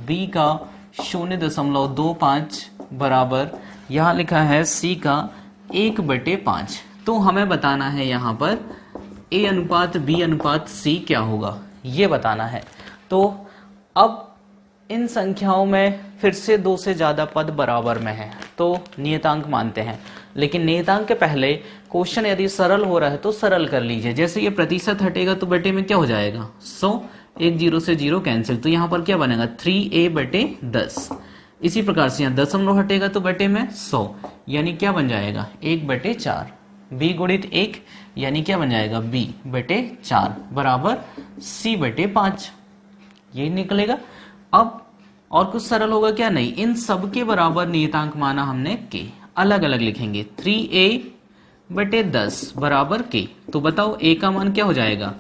b का 0.25 बराबर, यहां लिखा है c का 1/5। तो हमें बताना है यहां पर a अनुपात b अनुपात c क्या होगा, ये बताना है। तो अब इन संख्याओं में फिर से 2 से ज्यादा पद बराबर में है तो नियतांक मानते हैं, लेकिन नियतांक के पहले क्वेश्चन यदि सरल हो रहा है तो सरल कर लीजिए। जैसे ये प्रतिशत हटेगा तो बटे में क्या हो जाएगा, 100, 1 0 से 0 कैंसिल, तो यहाँ पर क्या बनेगा 3a/10। इसी प्रकार से यहाँ दशमलव हटेगा तो बटे में 100, यानी क्या बन जाएगा 1/4। b गुणित 1 यानी क्या बन जाएगा b/4 बराबर c/5, यही निकलेगा। अब और कुछ सरल होगा क्या, नहीं, इन सब के बराबर नियतांक माना हमने k, अलग अलग लिखेंगे। 3a/10 बराबर k, तो बताओ a का मान क्या हो जाएगा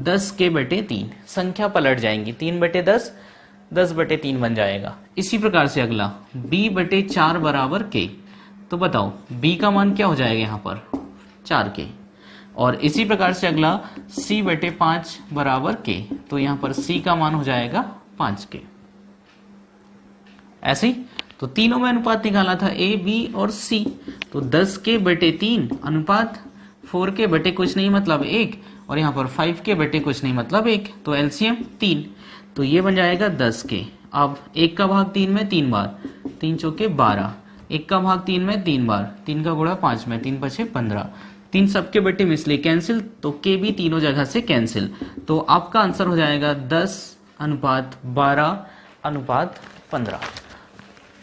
10k/3, संख्या पलट जाएंगी, 3/10 10/3 बन जाएगा। इसी प्रकार से अगला b/4 बराबर k, तो बताओ b का मान क्या हो जाएगा यहाँ पर 4k। और इसी प्रकार से अगला c/5 बराबर k, तो यहाँ पर c का मान हो जाएगा 5k। ऐसे ही तो तीनों में अनुपात निकाला था a b और c, तो 10k/3 अनुपात 4k बटे कुछ नहीं मतलब 1, और यहाँ पर 5k बटे कुछ नहीं मतलब 1, तो एलसीएम 3, तो ये बन जाएगा 10k। अब 1 का भाग 3 में 3 बार, 3 चौके 12, 1 का भाग 3 में 3 बार, 3 का गुणा 5 में, 3 5 15, 3 सबके बटे में इसलिए कैंसिल, तो k भी तीनों जगह से कैंसिल, तो आपका आंसर हो जाएगा 10:12:15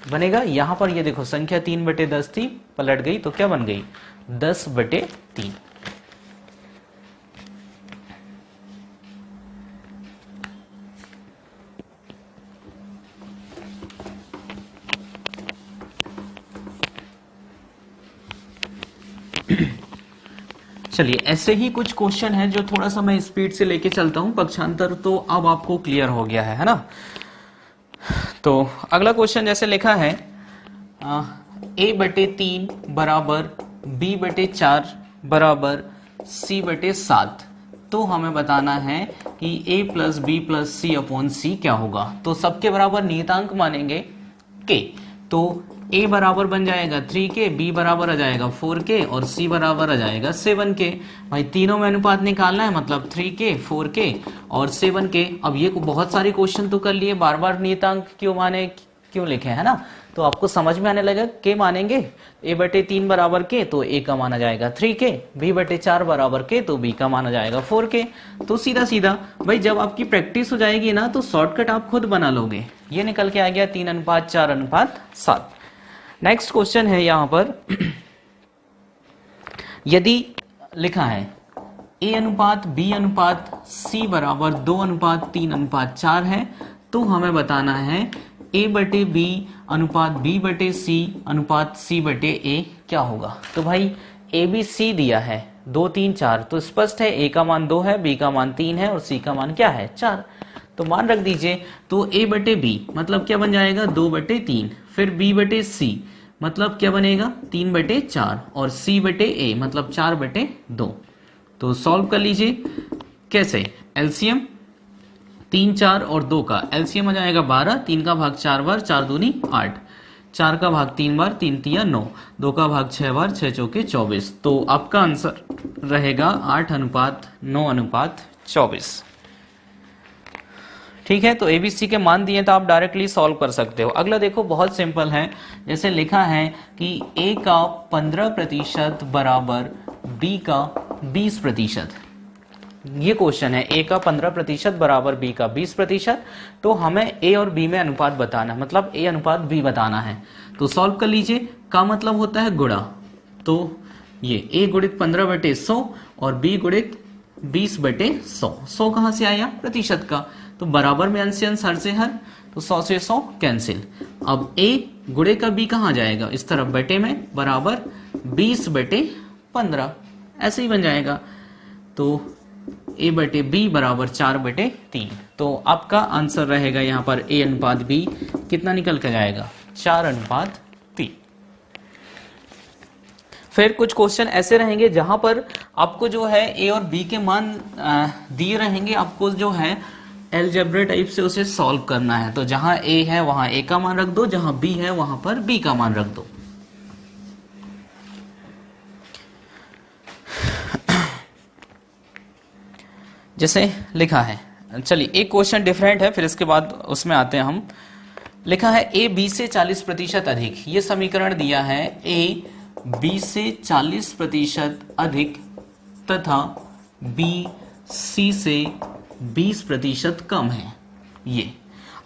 बनेगा। यहां पर ये देखो संख्या 3/10 थी, पलट गई तो क्या बन गई 10/3। चलिए ऐसे ही कुछ क्वेश्चन है जो थोड़ा सा मैं स्पीड से लेके चलता हूं, पक्षांतर तो अब आपको क्लियर हो गया है ना। तो अगला क्वेश्चन जैसे लिखा है a/3 बराबर b/4 बराबर c/7, तो हमें बताना है कि a + b + c/c क्या होगा। तो सबके बराबर नियतांक मानेंगे k, तो a बराबर बन जाएगा 3k, b बराबर आ जाएगा 4k और c बराबर आ जाएगा 7k। भाई तीनों में अनुपात निकालना है, मतलब 3k 4k और 7k। अब ये बहुत सारे क्वेश्चन तो कर लिए, बार बार नियतांक क्यों माने क्यों लिखे है ना, तो आपको समझ में आने लगा। k मानेंगे a/3 बराबर k, तो a का माना जाएगा 3k, b/4 बराबर k, तो b का माना जाएगा 4k। तो सीधा सीधा भाई जब आपकी प्रैक्टिस हो जाएगी ना तो शॉर्टकट आप खुद बना लोगे। ये निकल के आ गया 3:4:7। नेक्स्ट क्वेश्चन है यहां पर यदि लिखा है a अनुपात b अनुपात c बराबर 2:3:4 है, तो हमें बताना है a/b अनुपात b/c अनुपात c/a क्या होगा। तो भाई a b c दिया है 2 3 4, तो स्पष्ट है a का मान 2 है, b का मान 3 है और c का मान क्या है 4, तो मान रख दीजिए। तो a/b मतलब क्या बन जाएगा 2/3, फिर b/c मतलब क्या बनेगा 3/4 और c/a मतलब 4/2। तो सॉल्व कर लीजिए कैसे, एलसीएम 3 4 और 2 का एलसीएम आ जाएगा 12, 3 का भाग 4 बार 4 दूनी 8, 4 का भाग 3 बार 3 तिया 9, 2 का भाग 6 बार 6 चौके 24। तो आपका आंसर रहेगा 8:9:24। ठीक है, तो एबीसी के मान दिए तो आप डायरेक्टली सॉल्व कर सकते हो। अगला देखो बहुत सिंपल है, जैसे लिखा है कि ए का 15% बराबर बी का 20%। ये क्वेश्चन है, ए का 15% बराबर बी का 20%, तो हमें ए और बी में अनुपात बताना है, मतलब ए अनुपात बी बताना है। तो सॉल्व कर लीजिए, का मतलब होता है गुणा, तो ये a गुणित 15/100 और b गुणित 20/100। 100 कहां से आया? प्रतिशत का, तो बराबर में अंश से अंश, हर से हर, तो 100 से 100 कैंसिल। अब a गुणे का b कहां जाएगा? इस तरफ बटे में, बराबर 20/15, ऐसे ही बन जाएगा। तो a/b बराबर 4/3। तो आपका आंसर रहेगा यहाँ पर a अनुपात b कितना निकल कर जाएगा? 4:3। फिर कुछ क्वेश्चन ऐसे रहेंगे जहां पर आपको जो है a और b के मान दिए रहेंगे, आपको जो है अलजेब्रा टाइप से उसे सॉल्व करना है। तो जहां a है वहां a का मान रख दो, जहां b है वहां पर b का मान रख दो। जैसे लिखा है, चलिए एक क्वेश्चन डिफरेंट है, फिर इसके बाद उसमें आते हैं हम। लिखा है a b से 40% अधिक। ये समीकरण दिया है a b से 40% अधिक तथा b c से 20% कम है। ये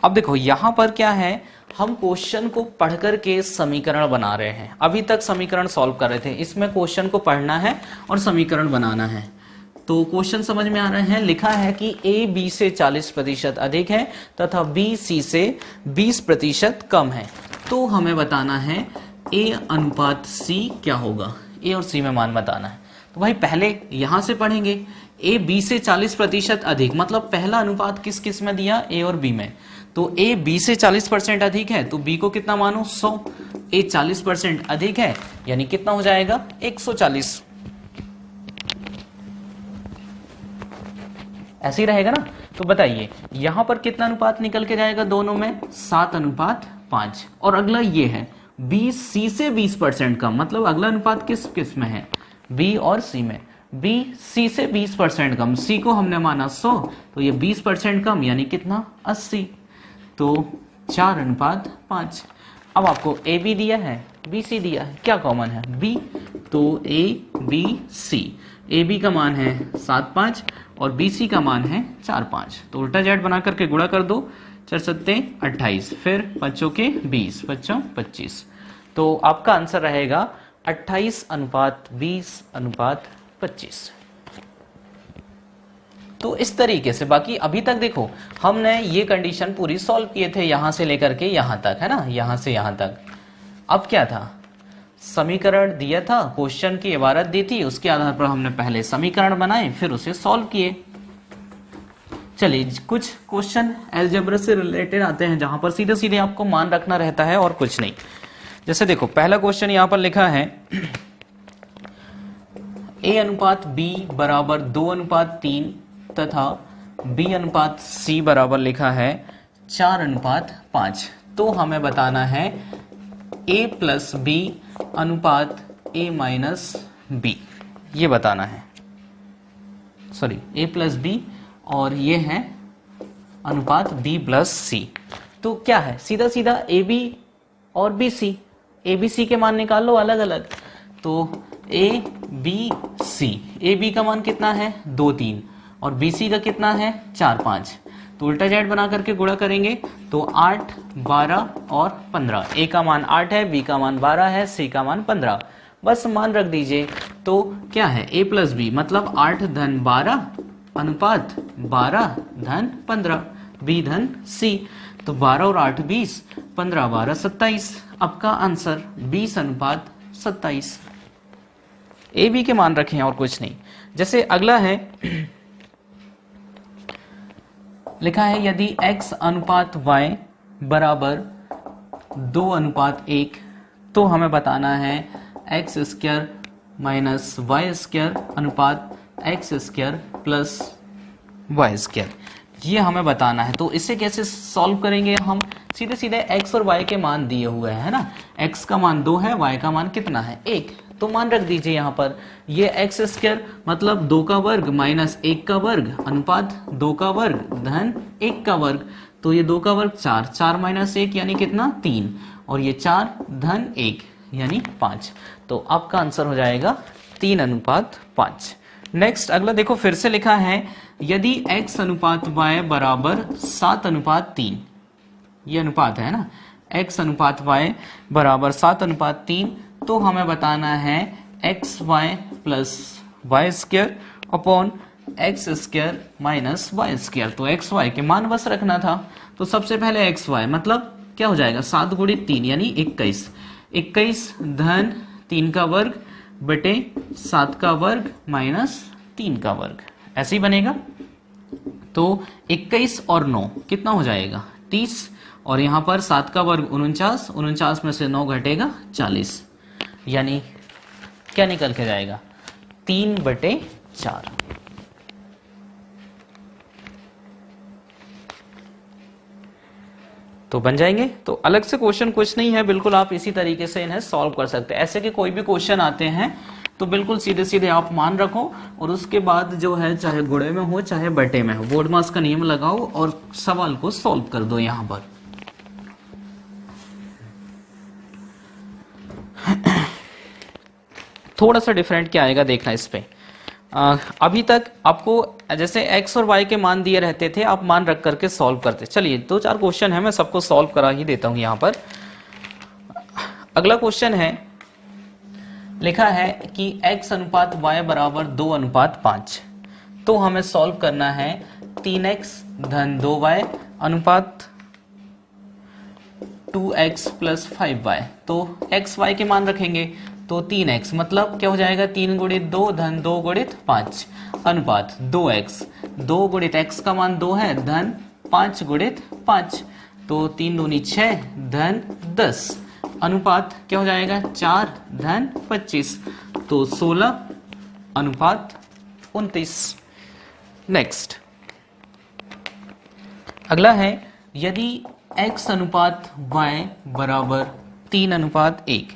अब देखो यहां पर क्या है, हम क्वेश्चन को पढ़ करके समीकरण बना रहे हैं। अभी तक समीकरण सॉल्व कर रहे थे, इसमें क्वेश्चन को पढ़ना है और समीकरण बनाना है। तो क्वेश्चन समझ में आ रहे हैं। लिखा है कि a b से 40% अधिक है तथा b c से 20% कम है। तो हमें बताना है a अनुपात c क्या होगा, a और c में मान बताना है। तो भाई पहले यहां से पढ़ेंगे, a b से 40% अधिक मतलब पहला अनुपात किस किस में दिया? a और b में। तो a b से 40% अधिक है तो b को कितना मानो? 100। a 40% अधिक है यानी कितना हो जाएगा? 140। ऐसे ही रहेगा ना। तो बताइए यहां पर कितना अनुपात निकल के जाएगा दोनों में? 7:5। और अगला ये है b c से 20% कम, मतलब अगला अनुपात किस किस में है? b और c में। b c से 20% कम, c को हमने माना 100 तो ये 20% कम यानी कितना? 80। तो 4:5। अब आपको a b दिया है, b c दिया है, क्या कॉमन है? b। तो a b c, a b का मान है 7:5 और b c का मान है 4:5। तो उल्टा जेड बना करके गुणा कर दो, 4×7=28, फिर 5×20, 5×25। तो आपका आंसर रहेगा 28:20:25। तो इस तरीके से बाकी अभी तक देखो हमने ये कंडीशन पूरी सॉल्व किए थे, यहां से लेकर के यहां तक, है ना, यहां से यहां तक। अब क्या था? समीकरण दिया था, क्वेश्चन की इबारत दी थी, उसके आधार पर हमने पहले समीकरण बनाए फिर उसे सॉल्व किए। चलिए कुछ क्वेश्चन अलजेब्रा से रिलेटेड आते हैं जहां पर सीधे सीधे आपको मान रखना रहता है और कुछ नहीं। जैसे देखो पहला क्वेश्चन यहां पर लिखा है a अनुपात b बराबर 2:3 तथा b अनुपात c बराबर लिखा है 4:5। तो हमें बताना है a प्लस b अनुपात a माइनस b, ये बताना है। सॉरी, a प्लस b और ये है अनुपात b प्लस c। तो क्या है? सीधा सीधा a b और b c, a b c के मान निकाल लो अलग अलग। तो a b c, a b का मान कितना है? 2 3 और b c का कितना है? 4 5। तो उल्टा जेड बना करके गुणा करेंगे तो 8 12 और 15। a का मान 8 है, b का मान 12 है, c का मान 15। बस मान रख दीजिए। तो क्या है? a प्लस b मतलब 8 धन 12 अनुपात 12 धन 15, b धन c। तो 12 और 8 20, 15 12 27। आपका आंसर 20:27। ए बी के मान रखें और कुछ नहीं। जैसे अगला है लिखा है यदि x अनुपात y बराबर 2:1 तो हमें बताना है x² माइनस y² अनुपात x² प्लस y²। ये हमें बताना है। तो इसे कैसे सॉल्व करेंगे हम? सीधे सीधे x और y के मान दिए हुए हैं, है ना। x का मान 2 है, y का मान कितना है? 1। तो मान रख दीजिए यहाँ पर। ये x² मतलब 2 का वर्ग माइनस 1 का वर्ग अनुपात 2 का वर्ग धन 1 का वर्ग। तो ये 2 का वर्ग 4, 4 माइनस 1 यानी कितना? 3, और ये 4 धन 1 यानी 5। तो आपका आंसर हो जाएगा 3:5। नेक्स्ट अगला देखो, फिर से लिखा है यदि x अनुपात y बराबर 7:3, ये अनुपात है ना, x अनुपात y बराबर 7:3, तो हमें बताना है x y plus y square upon x square minus y square. तो एक्स वाई के मान बस रखना था। तो सबसे पहले एक्स वाई मतलब क्या हो जाएगा, 7 गुणित 3 यानी 21, 21 धन 3 का वर्ग बटे 7 का वर्ग माइनस 3 का वर्ग, ऐसे ही बनेगा। तो 21 और 9 कितना हो जाएगा, 30, और यहां पर 7 का वर्ग 49, 49 में से 9 घटेगा 40, यानी क्या निकल के जाएगा, 3/4। तो बन जाएंगे। तो अलग से क्वेश्चन कुछ नहीं है, बिल्कुल आप इसी तरीके से इन्हें सॉल्व कर सकते हैं। ऐसे के कोई भी क्वेश्चन आते हैं तो बिल्कुल सीधे सीधे आप मान रखो, और उसके बाद जो है चाहे गुणे में हो चाहे बटे में हो, बोर्ड मास का नियम लगाओ और सवाल को सॉल्व कर दो। यहां पर थोड़ा सा डिफरेंट क्या आएगा देखना इस पे। अभी तक आपको जैसे x और y के मान दिए रहते थे, आप मान रख करके सॉल्व करते। चलिए 2-4 क्वेश्चन है, मैं सबको सॉल्व करा ही देता हूं। यहां पर अगला क्वेश्चन है, लिखा है कि x अनुपात y बराबर 2:5, तो हमें सॉल्व करना है 3x धन 2y अनुपात 2x प्लस 5y। तो x y के मान रखेंगे, तो 3x मतलब क्या हो जाएगा, 3 गुणित 2 धन 2 गुणित 5 अनुपात 2x, 2 गुणित x का मान 2 है धन 5 गुणित 5, तो 3 दूनी 6 धन 10 अनुपात क्या हो जाएगा, 4 धन 25, तो 16 अनुपात 29। नेक्स्ट अगला है, यदि x अनुपात y बराबर 3:1,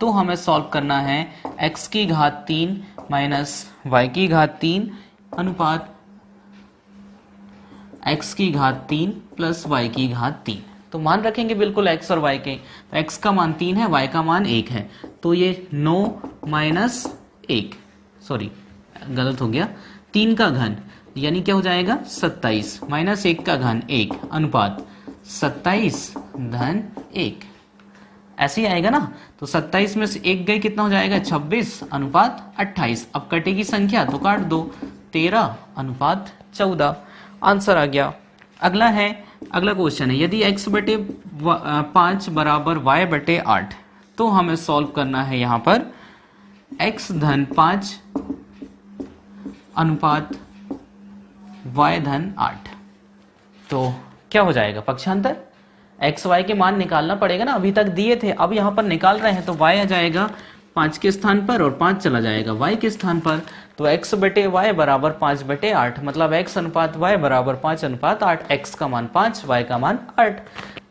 तो हमें सॉल्व करना है x की घात 3 माइनस y की घात 3 अनुपात x की घात 3 प्लस y की घात 3। तो मान रखेंगे बिल्कुल x और y के, तो x का मान 3 है, y का मान 1 है, तो ये 9 माइनस 1, सॉरी गलत हो गया, 3 का घन यानी क्या हो जाएगा 27 माइनस 1 का घन 1 अनुपात 27 धन 1, ऐसे ही आएगा ना। तो 27 में से 1 गई, कितना हो जाएगा 26 अनुपात 28। अब कटेगी संख्या तो काट दो, 13 अनुपात 14, आंसर आ गया। अगला क्वेश्चन है, यदि x बटे 5 बराबर y बटे 8, तो हमें सॉल्व करना है यहां पर x धन 5 अनुपात y धन 8। तो क्या हो जाएगा, पक्षांतर, एक्स वाई के मान निकालना पड़ेगा ना, अभी तक दिए थे, अब यहां पर निकाल रहे हैं, तो y आ जाएगा 5 के स्थान पर और 5 चला जाएगा y के स्थान पर, तो x बटे y बराबर 5/8, मतलब x अनुपात y बराबर 5:8, x का मान 5, y का मान 8,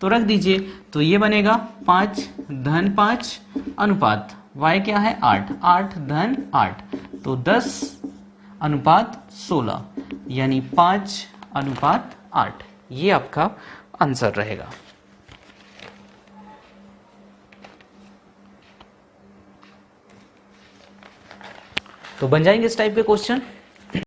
तो रख दीजिए। तो ये बनेगा 5 धन 5 अनुपात y क्या है 8, 8 धन 8, तो 10 अनुपात 16, यानी 5:8, ये आपका आंसर रहेगा। तो बन जाएंगे इस टाइप के क्वेश्चन।